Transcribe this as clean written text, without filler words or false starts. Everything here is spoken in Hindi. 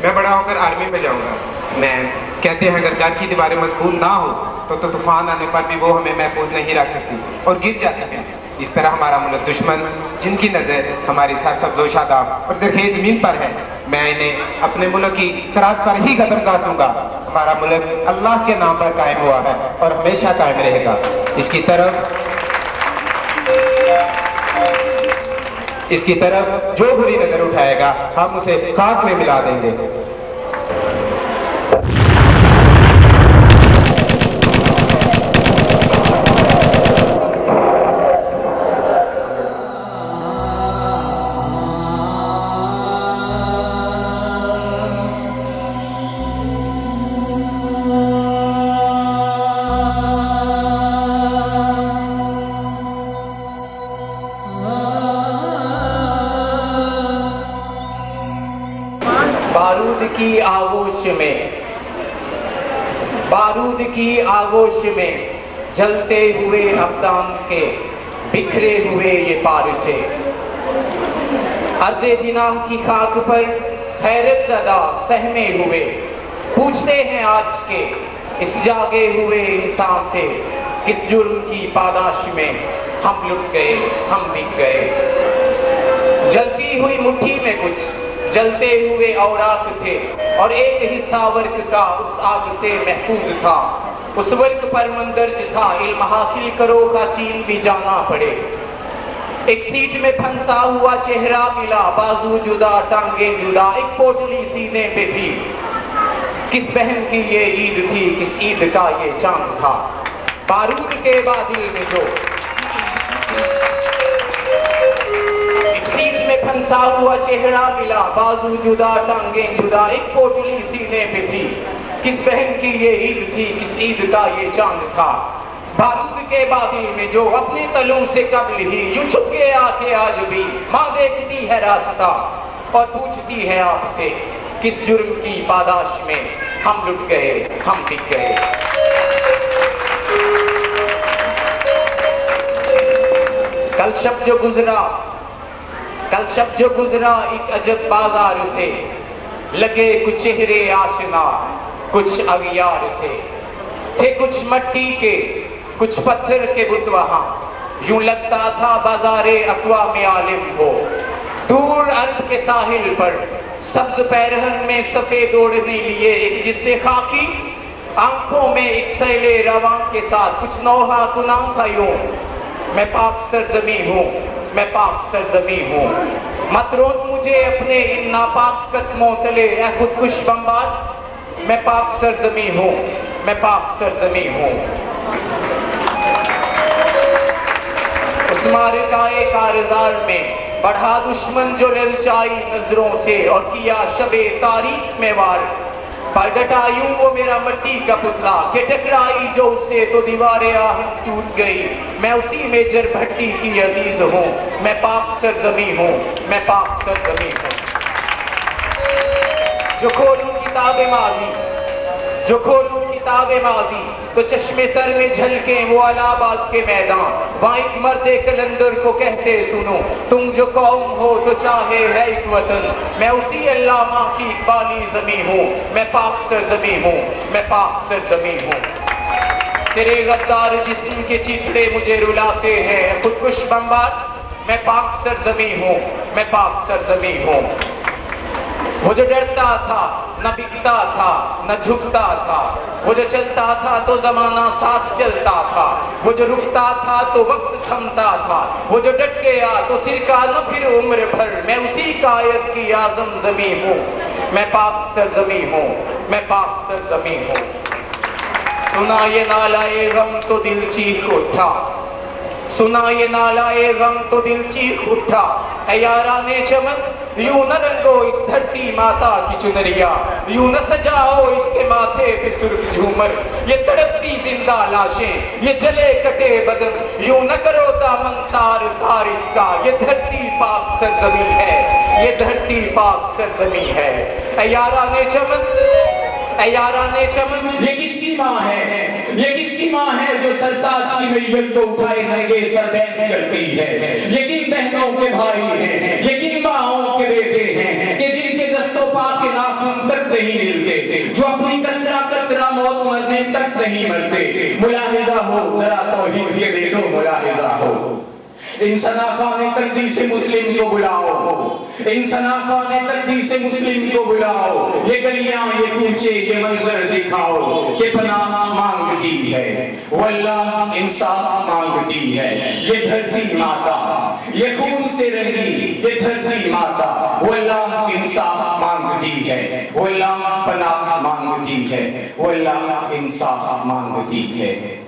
मैं बड़ा होकर आर्मी में जाऊंगा। मैं कहते हैं अगर घर की दीवारें मजबूत ना हो तो तूफान आने पर भी वो हमें महफूज नहीं रख सकती और गिर जाती हैं। इस तरह हमारा मुल्क दुश्मन जिनकी नज़र हमारी सरसब्ज़ो शादाब और ज़रख़ेज़ ज़मीन पर है, मैं इन्हें अपने मुल्क की सरहद पर ही खत्म कर दूंगा। हमारा मुल्क अल्लाह के नाम पर कायम हुआ है और हमेशा कायम रहेगा। इसकी तरफ जो बुरी नजर उठाएगा हम उसे खाक में मिला देंगे। बारूद की आगोश में जलते हुए अब्दान के बिखरे हुए ये पारुचे, अर्ज़े जिनाह की खाक पर हैरत ज़दा सहमे हुए, पूछते हैं आज के इस जागे हुए इंसान से, किस जुर्म की पादाश में हम लुट गए, हम बिक गए। जलती हुई मुट्ठी में कुछ जलते हुए औरात थे और एक हिस्सा वर्क का उस आग से महफूज था। उस वर्क पर मंदर्ज था, इल्म हासिल करो का चीन भी जाना पड़े। एक सीट में फंसा हुआ चेहरा मिला, बाजू जुदा टांगे जुदा, एक पोटली सीने पे थी। किस बहन की ये ईद थी, किस ईद का ये चांद था। बारूद के बादल में जो सीट में फंसा हुआ चेहरा मिला, बाजू जुदा टांगे जुदा, एक पोटली सीने पे थी। किस बहन की ये ईद थी, किस ईद का ये चांद था। बारूद के बादल में जो अपने तलों से कब्ल ही यूं छुप गया कि आज भी माँ देखती है रास्ता और पूछती है आपसे, किस जुर्म की पादाश में हम लुट गए, हम बिक गए। कल शब जो गुजरा एक अजब बाजार से, लगे कुछ चेहरे आशना कुछ अगियार से। थे कुछ मट्टी के कुछ पत्थर के बुत वहां, यूं लगता था बाजारे अक़वा में आलिम हो। दूर अरब के साहिल पर सब्ज पैरहन में सफेद ओढ़ने लिए एक जिस्ते खाकी, आंखों में एक सैले रवां के साथ कुछ नौहा कुनाम था यूं। मैं पाक सरजमी हूँ, मैं पाक सरजमी हूँ, मत रोक मुझे अपने इन नापाक कदमों तले ऐ खुदकुश बम्बार। मैं पाक सरजमी हूँ, मैं पाक सरजमी हूँ। उस मारकाए कारज़ार में बढ़ा दुश्मन जो ललचाई नजरों से और किया शबे तारीख में वार। पर डटा यूं वो मेरा मट्टी का पुतला के टकराई जो उससे तो दीवारें आहन टूट गई। मैं उसी में जरभट्टी की अजीज हूँ, मैं पाक सरजमी हूँ, मैं पाक सरजमी हूँ। जो खोलूं किताबे माजी तो चश्मे तर में झलके वो अलाहाबाद के मैदान। वहाँ एक मर्दे कलंदर को कहते सुनो, तुम जो कौम हो तो चाहे है एक वतन। मैं उसी अल्लामा की इकबाली ज़मी हूँ, मैं पाक सरज़मी हूँ, मैं पाक सरज़मी हूँ। तेरे गद्दार जिस्म के चिथड़े मुझे रुलाते हैं खुदकुश बम्बार। मैं पाक सरज़मी हूँ, मैं पाक सरज़मी हूँ। वो जो डरता था न बिकता था न झुकता था, वो जो चलता था तो जमाना साथ चलता था, वो जो रुकता था तो वक्त थमता था, वो जो डट गया तो सिरका न फिर उम्र भर। मैं उसी कायद की आज़म ज़मी हूँ, मैं पाक सरज़मी हूँ, मैं पाक सरज़मी हूँ। सुना ये नालाए गम तो दिल चीख उठा, सुना ये नालाए गम तो दिल चीख उठा। ऐ याराने चमन यूं न रंगो इस धरती माता की चुनरिया, यूं न सजाओ इसके माथे पे सुर्ख झूमर। ये तड़पती जिंदा लाशें, ये जले कटे बदन, यूं न करो दामन तार तार इसका। ये धरती पाक सरजमी है, ये धरती पाक सरजमी है। ऐ याराने चमन, ऐ याराने चमन, ये किसकी माँ है, ये किसकी माँ है जो सरताज की मैयत को उठाए नंगे सर बैठ करती है। ये किन बहनों के भाई हैं, ये किन माँओं के बेटे हैं कि जिनके दस्तों पाक नाखून नहीं मिलते, जो अपनी कतरा कतरा मौत मरने तक नहीं मरते। मुलाहिजा हो जरा तौहीद के बेटो, मुलाहिजा हो। इन सनाखाने तकदीर से मुस्लिम को बुलाओ, इन सनाखाने तकदीर से मुस्लिम को बुलाओ। ये गलियां ये कूचे ये मंजर दिखाओ कि पनाह मांगती है वल्लाह इंसाफ मांगती है। ये धरती माता ये खून से रंगी ये धरती माता वल्लाह इंसाफ मांगती है, वल्लाह पनाह मांगती है, वल्लाह इंसाफ मांगती है।